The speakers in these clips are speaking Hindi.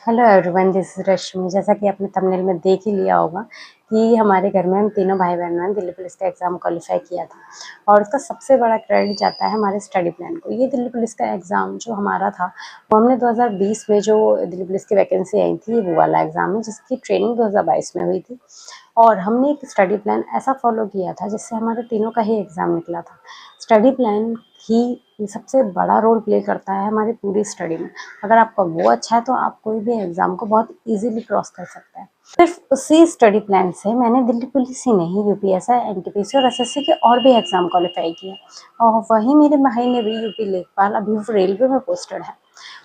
हेलो एवरीवन, दिस इज रश्मि। जैसा कि आपने थंबनेल में देख ही लिया होगा कि हमारे घर में हम तीनों भाई बहनों ने दिल्ली पुलिस का एग्ज़ाम क्वालिफाई किया था और उसका सबसे बड़ा क्रेडिट जाता है हमारे स्टडी प्लान को। ये दिल्ली पुलिस का एग्ज़ाम जो हमारा था वो हमने 2020 में जो दिल्ली पुलिस की वैकेंसी आई थी वो वाला एग्ज़ाम है जिसकी ट्रेनिंग 2022 में हुई थी। और हमने एक स्टडी प्लान ऐसा फॉलो किया था जिससे हमारे तीनों का ही एग्ज़ाम निकला था। स्टडी प्लान ही सबसे बड़ा रोल प्ले करता है हमारी पूरी स्टडी में। अगर आपका वो अच्छा है तो आप कोई भी एग्ज़ाम को बहुत ईज़िली क्रॉस कर सकते हैं। सिर्फ उसी स्टडी प्लान से मैंने दिल्ली पुलिस ही नहीं यूपीएससी, एनटीपीसी और एसएससी के और भी एग्ज़ाम क्वालिफाई किए। और वहीं मेरे भाई ने भी यूपी लेखपाल, अभी वो रेलवे में पोस्टेड है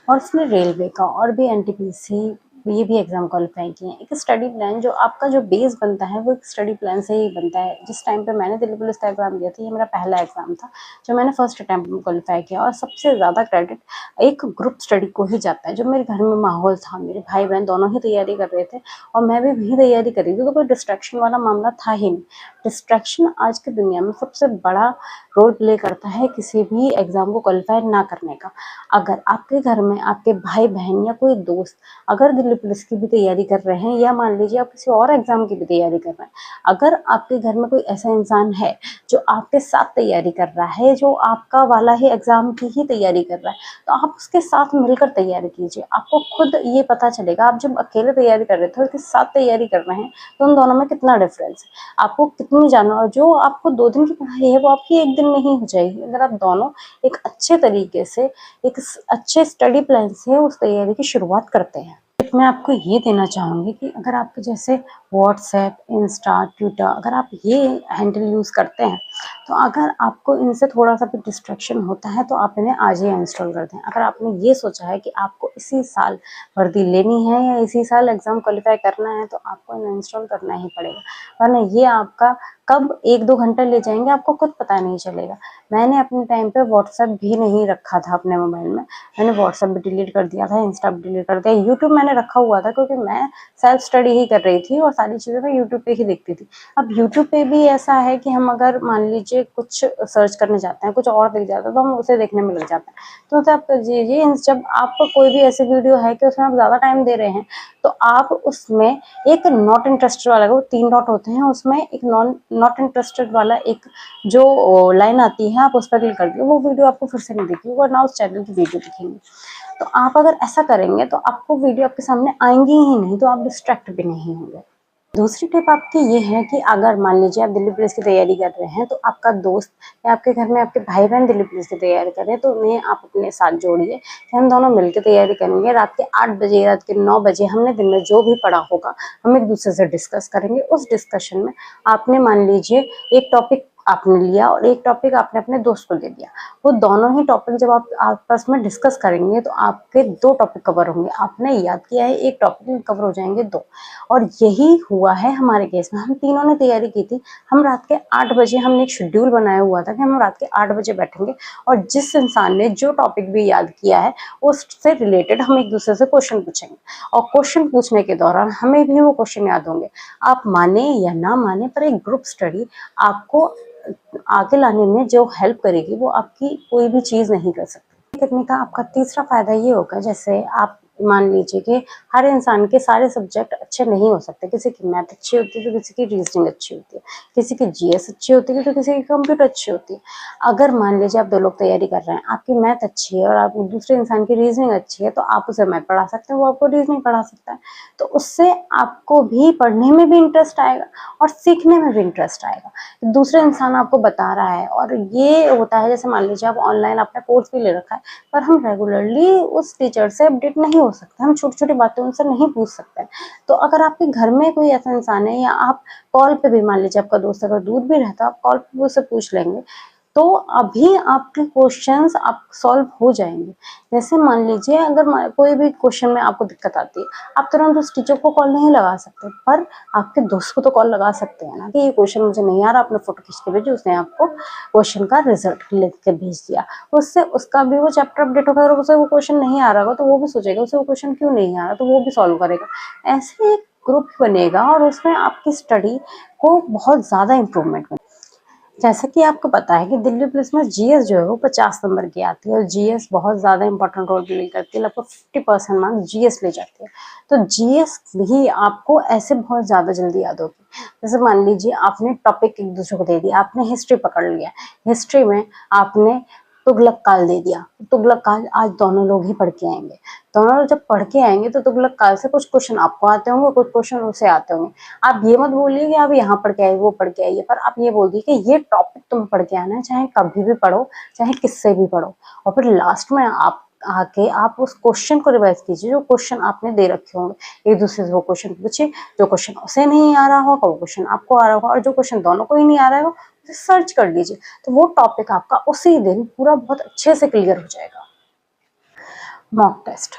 और उसने रेलवे का और भी एनटीपीसी ये भी एग्ज़ाम क्वालिफाई किए हैं। एक स्टडी प्लान जो आपका जो बेस बनता है वो एक स्टडी प्लान से ही बनता है। जिस टाइम पे मैंने दिल्ली पुलिस का एग्ज़ाम दिया था, ये मेरा पहला एग्ज़ाम था जो मैंने फर्स्ट अटैम्प्ट में क्वालिफाई किया। और सबसे ज़्यादा क्रेडिट एक ग्रुप स्टडी को ही जाता है। जो मेरे घर में माहौल था, मेरे भाई बहन दोनों ही तैयारी कर रहे थे और मैं भी वही तैयारी कर रही थी, तो कोई डिस्ट्रैक्शन वाला मामला था ही नहीं। डिस्ट्रैक्शन आज की दुनिया में सबसे बड़ा रोल प्ले करता है किसी भी एग्ज़ाम को क्वालिफाई ना करने का। अगर आपके घर में आपके भाई बहन या कोई दोस्त अगर दिल्ली पुलिस की भी तैयारी कर रहे हैं या मान लीजिए आप किसी और एग्ज़ाम की भी तैयारी कर रहे हैं, अगर आपके घर में कोई ऐसा इंसान है जो आपके साथ तैयारी कर रहा है, जो आपका वाला ही एग्ज़ाम की ही तैयारी कर रहा है, तो आप उसके साथ मिलकर तैयारी कीजिए। आपको खुद ये पता चलेगा, आप जब अकेले तैयारी कर रहे थे और उसके साथ तैयारी कर रहे हैं तो उन दोनों में कितना डिफरेंस है। आपको कितनी जाना, जो आपको 2 दिन की पढ़ाई है वो आपकी 1 दिन में ही हो जाएगी अगर आप दोनों एक अच्छे तरीके से, एक अच्छे स्टडी प्लान से उस तैयारी की शुरुआत करते हैं। मैं आपको ये देना चाहूँगी कि अगर आपके जैसे व्हाट्सएप, इंस्टा, ट्विटर अगर आप ये हैंडल यूज़ करते हैं, तो अगर आपको इनसे थोड़ा-सा भी डिस्ट्रैक्शन होता है तो आप इन्हें आज ही इंस्टॉल कर दें। अगर आपने ये सोचा है कि आपको इसी साल वर्दी लेनी है या इसी साल एग्ज़ाम क्वालिफाई करना है तो आपको इन्हें इंस्टॉल करना ही पड़ेगा, वरना ये आपका कब 1-2 घंटा ले जाएँगे आपको खुद पता नहीं चलेगा। मैंने अपने टाइम पे व्हाट्सएप भी नहीं रखा था अपने मोबाइल में। मैंने व्हाट्सएप भी डिलीट कर दिया था, इंस्टा भी डिलीट कर दिया। यूट्यूब मैंने रखा हुआ था क्योंकि मैं सेल्फ स्टडी ही कर रही थी और सारी चीज़ें मैं यूट्यूब पे ही देखती थी। अब यूट्यूब पे भी ऐसा है कि हम अगर मान लीजिए कुछ सर्च करने जाते हैं, कुछ और दिख जाता है तो हम उसे देखने में लग जाते हैं। तो तब कीजिए, जब आपको कोई भी ऐसी वीडियो है कि उसमें आप ज़्यादा टाइम दे रहे हैं, तो आप उसमें एक नॉट इंटरेस्टेड वाला, वो 3 डॉट होते हैं, उसमें एक नॉट इंटरेस्टेड वाला एक जो लाइन आती है, आप उस पर क्लिक कर दीजिए। वो वीडियो आपको फिर से नहीं दिखेगी वरना उस चैनल की वीडियो दिखेंगी। तो आप अगर ऐसा करेंगे तो आपको वीडियो आपके सामने आएँगी ही नहीं, तो आप डिस्ट्रैक्ट भी नहीं होंगे। दूसरी टिप आपकी ये है कि अगर मान लीजिए आप दिल्ली पुलिस की तैयारी कर रहे हैं, तो आपका दोस्त या आपके घर में आपके भाई-बहन दिल्ली पुलिस की तैयारी कर रहे हैं, तो उन्हें आप अपने साथ जोड़िए कि हम दोनों मिलकर तैयारी करेंगे। रात के 8 बजे, रात के 9 बजे हमने दिन में जो भी पढ़ा होगा, हम एक-दूसरे से डिस्कस करेंगे। उस डिस्कशन में आपने मान लीजिए एक टॉपिक आपने लिया और एक टॉपिक आपने अपने दोस्त को दे दिया। वो दोनों ही टॉपिक जब आप आपस में डिस्कस करेंगे तो आपके 2 टॉपिक कवर होंगे। आपने याद किया है 1 टॉपिक, कवर हो जाएँगे 2। और यही हुआ है हमारे केस में। हम तीनों ने तैयारी की थी। हम रात के 8 बजे, हमने एक शेड्यूल बनाया हुआ था कि हम रात के 8 बजे बैठेंगे और जिस इंसान ने जो टॉपिक भी याद किया है उससे रिलेटेड हम एक-दूसरे से क्वेश्चन पूछेंगे और क्वेश्चन पूछने के दौरान हमें भी वो क्वेश्चन याद होंगे। आप माने या ना माने, पर एक ग्रुप स्टडी आपको आगे लाने में जो हेल्प करेगी वो आपकी कोई भी चीज़ नहीं कर सकती। करने का आपका तीसरा फ़ायदा ये होगा, जैसे आप मान लीजिए कि हर इंसान के सारे सब्जेक्ट अच्छे नहीं हो सकते। किसी की मैथ अच्छी होती है तो किसी की रीजनिंग अच्छी होती है, किसी की जीएस अच्छी होती है तो किसी की कंप्यूटर अच्छी होती है। अगर मान लीजिए आप 2 लोग तैयारी कर रहे हैं, आपकी मैथ अच्छी है और आप दूसरे इंसान की रीजनिंग अच्छी है, तो आप उसे मैथ पढ़ा सकते हैं, वो आपको रीजनिंग पढ़ा सकता है। तो उससे आपको भी पढ़ने में भी इंटरेस्ट आएगा और सीखने में भी इंटरेस्ट आएगा। दूसरे इंसान आपको बता रहा है और ये होता है, जैसे मान लीजिए आप ऑनलाइन आपने कोर्स भी ले रखा है, पर हम रेगुलरली उस टीचर से अपडेट नहीं हो सकते, हम छोटी-छोटी बातें उनसे नहीं पूछ सकते। तो अगर आपके घर में कोई ऐसा इंसान है या आप कॉल पे भी, मान लीजिए आपका दोस्त अगर दूर भी रहता है, आप कॉल पे भी उससे पूछ लेंगे, तो अभी आपके क्वेश्चंस आप सॉल्व हो जाएँगे। जैसे मान लीजिए अगर कोई भी क्वेश्चन में आपको दिक्कत आती है, आप तुरंत उस टीचर को कॉल नहीं लगा सकते, पर आपके दोस्त को तो कॉल लगा सकते हैं ना कि ये क्वेश्चन मुझे नहीं आ रहा, आपने फ़ोटो खींच के भेजी, उसने आपको क्वेश्चन का रिज़ल्ट लिख के भेज दिया। उससे उसका भी वो चैप्टर अपडेट होगा और उसे वो क्वेश्चन नहीं आ रहा होगा तो वो भी सोचेगा उसे वो क्वेश्चन क्यों नहीं आ रहा, तो वो भी सॉल्व करेगा। ऐसे एक ग्रुप बनेगा और उसमें आपकी स्टडी को बहुत ज़्यादा इम्प्रूवमेंट मिलेगा। जैसा कि आपको पता है कि दिल्ली पुलिस में जीएस जो है वो 50 नंबर की आती है और जीएस बहुत ज़्यादा इंपॉर्टेंट रोल प्ले करती है, लगभग 50% मार्क्स जीएस ले जाती है। तो जीएस भी आपको ऐसे बहुत ज़्यादा जल्दी याद होगी। जैसे मान लीजिए आपने टॉपिक एक दूसरे को दे दिया, आपने हिस्ट्री पकड़ लिया, हिस्ट्री में आपने तुगलक काल दे दिया, तुगलक काल आज दोनों लोग ही पढ़ के आएंगे। दोनों लोग जब पढ़ के आएंगे तो तुगलक काल से कुछ क्वेश्चन आपको आते होंगे, कुछ क्वेश्चन उसे आते होंगे। आप ये मत बोलिए कि आप यहाँ पढ़ के आइए, वो पढ़ के आइए, पर आप ये बोल दिए कि ये टॉपिक तुम पढ़ के आना है, चाहे कभी भी पढ़ो, चाहे किससे भी पढ़ो। और फिर लास्ट में आप आके आप उस क्वेश्चन को रिवाइज कीजिए जो क्वेश्चन आपने दे रखे होंगे। एक दूसरे से वो क्वेश्चन पूछिए, जो क्वेश्चन उसे नहीं आ रहा होगा वो क्वेश्चन आपको आ रहा होगा, और जो क्वेश्चन दोनों को ही नहीं आ रहा होगा उसे सर्च कर लीजिए। तो वो टॉपिक आपका उसी दिन पूरा बहुत अच्छे से क्लियर हो जाएगा। मॉक टेस्ट,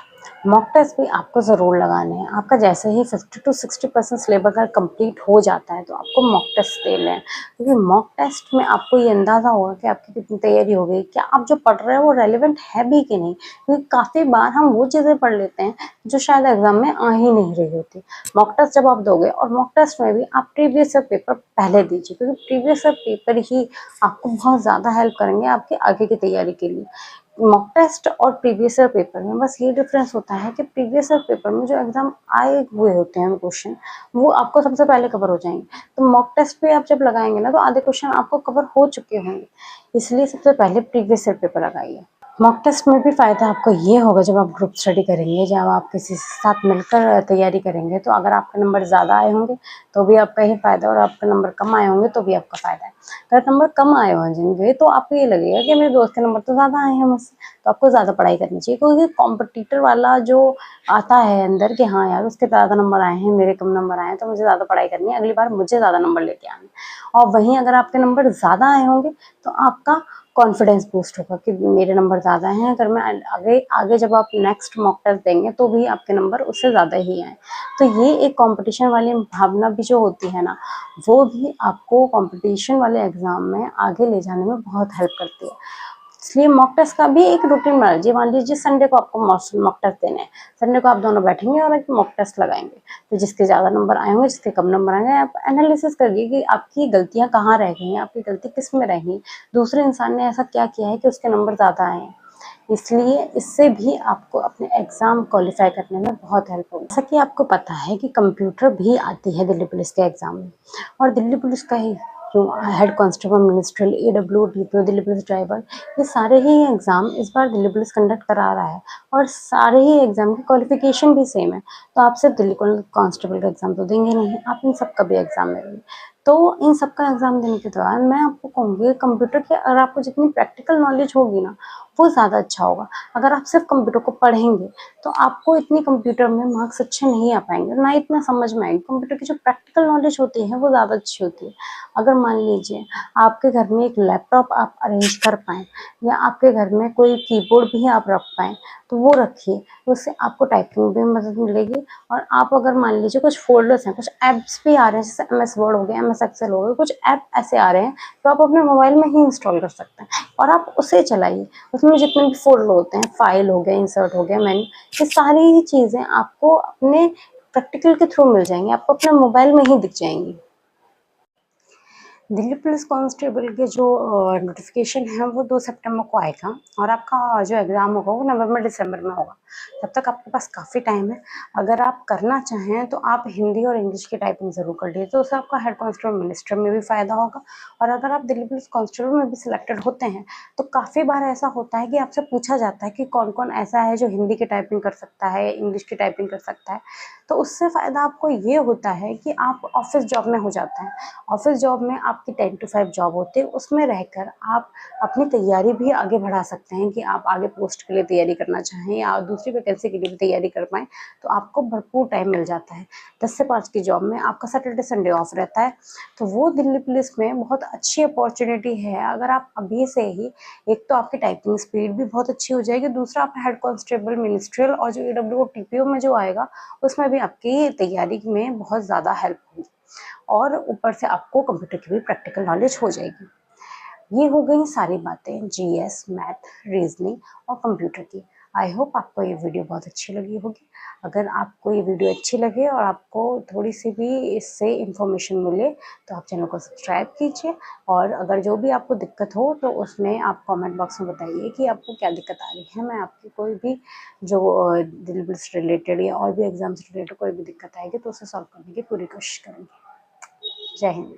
मॉक टेस्ट भी आपको ज़रूर लगाने हैं। आपका जैसे ही 50 to 60% सिलेबस अगर कंप्लीट हो जाता है तो आपको मॉक टेस्ट दे लें, क्योंकि मॉक टेस्ट में आपको ये अंदाज़ा होगा कि आपकी कितनी तैयारी हो गई, क्या आप जो पढ़ रहे हैं वो रेलिवेंट है भी कि नहीं। क्योंकि काफ़ी बार हम वो चीज़ें पढ़ लेते हैं जो शायद एग्जाम में आ ही नहीं रही होती। मॉक टेस्ट जब आप दोगे, और मॉक टेस्ट में भी आप प्रीवियस ईयर पेपर पहले दीजिए, क्योंकि प्रीवियस ईयर पेपर ही आपको बहुत ज़्यादा हेल्प करेंगे आपके आगे की तैयारी के लिए। मॉक टेस्ट और प्रीवियस ईयर पेपर में बस ये डिफरेंस होता है कि प्रीवियस ईयर पेपर में जो एग्जाम आए हुए होते हैं क्वेश्चन, वो आपको सबसे पहले कवर हो जाएंगे। तो मॉक टेस्ट पे आप जब लगाएंगे ना तो आधे क्वेश्चन आपको कवर हो चुके होंगे, इसलिए सबसे पहले प्रीवियस ईयर पेपर लगाइए। मॉक टेस्ट में भी फ़ायदा आपको ये होगा, जब आप ग्रुप स्टडी करेंगे, जब आप किसी के साथ मिलकर तैयारी करेंगे, तो अगर आपके नंबर ज़्यादा आए होंगे तो भी आपका ही फ़ायदा, और आपके नंबर कम आए होंगे तो भी आपका फ़ायदा है। अगर नंबर कम आए हों जिनके, तो आपको ये लगेगा कि मेरे दोस्त के नंबर तो ज़्यादा आए हैं मुझसे, तो आपको ज़्यादा पढ़ाई करनी चाहिए, क्योंकि कॉम्पिटिटर वाला जो आता है अंदर कि हाँ यार उसके ज़्यादा नंबर आए हैं, मेरे कम नंबर आए हैं, तो मुझे ज़्यादा पढ़ाई करनी है, अगली बार मुझे ज़्यादा नंबर लेके आने। और वहीं अगर आपके नंबर ज़्यादा आए होंगे तो आपका कॉन्फिडेंस बूस्ट होगा कि मेरे नंबर ज़्यादा हैं, अगर मैं आगे आगे जब आप नेक्स्ट मॉक टेस्ट देंगे तो भी आपके नंबर उससे ज़्यादा ही आए। तो ये एक कंपटीशन वाली भावना भी जो होती है ना, वो भी आपको कंपटीशन वाले एग्ज़ाम में आगे ले जाने में बहुत हेल्प करती है। इसलिए मॉक टेस्ट का भी एक रूटीन बना लीजिए। मान लीजिए संडे को आपको मॉक टेस्ट देने हैं, संडे को आप दोनों बैठेंगे और एक मॉक टेस्ट लगाएंगे। तो जिसके ज़्यादा नंबर आए होंगे, जिसके कम नंबर आएंगे, आप एनालिसिस करिए कि आपकी गलतियाँ कहाँ रह गई हैं, आपकी गलती किस में रही, दूसरे इंसान ने ऐसा क्या किया है कि उसके नंबर ज़्यादा आए हैं। इसलिए इससे भी आपको अपने एग्ज़ाम क्वालिफाई करने में बहुत हेल्प होगी। जैसा कि आपको पता है कि कंप्यूटर भी आती है दिल्ली पुलिस के एग्ज़ाम में, और दिल्ली पुलिस का ही जो हेड कांस्टेबल, मिनिस्ट्रियल, एडब्ल्यू, डीपीओ, दिल्ली पुलिस ड्राइवर, ये सारे ही एग्ज़ाम इस बार दिल्ली पुलिस कंडक्ट करा रहा है, और सारे ही एग्ज़ाम की क्वालिफिकेशन भी सेम है। तो आप सिर्फ दिल्ली कांस्टेबल का एग्ज़ाम तो देंगे नहीं, आप इन सब का भी एग्ज़ाम देंगे। तो इन सब का एग्ज़ाम देने के दौरान मैं आपको कहूँगी, कंप्यूटर की अगर आपको जितनी प्रैक्टिकल नॉलेज होगी ना, वो ज़्यादा अच्छा होगा। अगर आप सिर्फ कंप्यूटर को पढ़ेंगे तो आपको इतनी कंप्यूटर में मार्क्स अच्छे नहीं आ पाएंगे, ना इतना समझ में आएंगे। कंप्यूटर की जो प्रैक्टिकल नॉलेज होती है वो ज़्यादा अच्छी होती है। अगर मान लीजिए आपके घर में एक लैपटॉप आप अरेंज कर पाएँ, या आपके घर में कोई कीबोर्ड भी आप रख पाएँ, तो वो रखिए, उससे आपको टाइपिंग में मदद मिलेगी। और आप अगर मान लीजिए कुछ फ़ोल्डर्स हैं, कुछ ऐप्स भी आ रहे हैं, जैसे एमएस वर्ड हो गया, एमएस एक्सेल हो गया, कुछ ऐप ऐसे आ रहे हैं तो आप अपने मोबाइल में ही इंस्टॉल कर सकते हैं, और आप उसे चलाइए। उसमें जितने भी फ़ोल्डर होते हैं, फाइल हो गया, इंसर्ट हो गया, मेन्यू, ये सारी ही चीज़ें आपको अपने प्रैक्टिकल के थ्रू मिल जाएंगी, आपको अपने मोबाइल में ही दिख जाएंगी। दिल्ली पुलिस कांस्टेबल के जो नोटिफिकेशन है वो 2 सितंबर को आएगा, और आपका जो एग्ज़ाम होगा वो नवंबर दिसंबर में होगा। तब तक आपके पास काफ़ी टाइम है। अगर आप करना चाहें तो आप हिंदी और इंग्लिश की टाइपिंग ज़रूर कर लीजिए, तो उससे आपका हेड कांस्टेबल मिनिस्टर में भी फ़ायदा होगा। और अगर आप दिल्ली पुलिस कांस्टेबल में भी सिलेक्टेड होते हैं तो काफ़ी बार ऐसा होता है कि आपसे पूछा जाता है कि कौन कौन ऐसा है जो हिंदी की टाइपिंग कर सकता है, इंग्लिश की टाइपिंग कर सकता है। तो उससे फ़ायदा आपको ये होता है कि आप ऑफिस जॉब में हो जाते हैं। ऑफिस जॉब में आपकी 10 to 5 जॉब होती है, उसमें रहकर आप अपनी तैयारी भी आगे बढ़ा सकते हैं कि आप आगे पोस्ट के लिए तैयारी करना चाहें या दूसरी वैकेंसी के लिए भी तैयारी कर पाएँ, तो आपको भरपूर टाइम मिल जाता है। 10 से 5 की जॉब में आपका सैटरडे संडे ऑफ रहता है, तो वो दिल्ली पुलिस में बहुत अच्छी अपॉर्चुनिटी है। अगर आप अभी से ही, एक तो आपकी टाइपिंग स्पीड भी बहुत अच्छी हो जाएगी, दूसरा आप हेड कांस्टेबल, मिनिस्ट्रियल और जो एडब्ल्यू टीपीओ में जो आएगा उसमें भी आपकी तैयारी में बहुत ज़्यादा हेल्प होगी, और ऊपर से आपको कंप्यूटर की भी प्रैक्टिकल नॉलेज हो जाएगी। ये हो गई सारी बातें जीएस, मैथ, रीजनिंग और कंप्यूटर की। आई होप आपको ये वीडियो बहुत अच्छी लगी होगी। अगर आपको ये वीडियो अच्छी लगे और आपको थोड़ी सी भी इससे इंफॉर्मेशन मिले तो आप चैनल को सब्सक्राइब कीजिए, और अगर जो भी आपको दिक्कत हो तो उसमें आप कमेंट बॉक्स में बताइए कि आपको क्या दिक्कत आ रही है। मैं आपकी कोई भी जो दिल से रिलेटेड या और भी एग्जाम से रिलेटेड कोई भी दिक्कत आएगी तो उसे सॉल्व करने की पूरी कोशिश करूँगी। जय हिंद।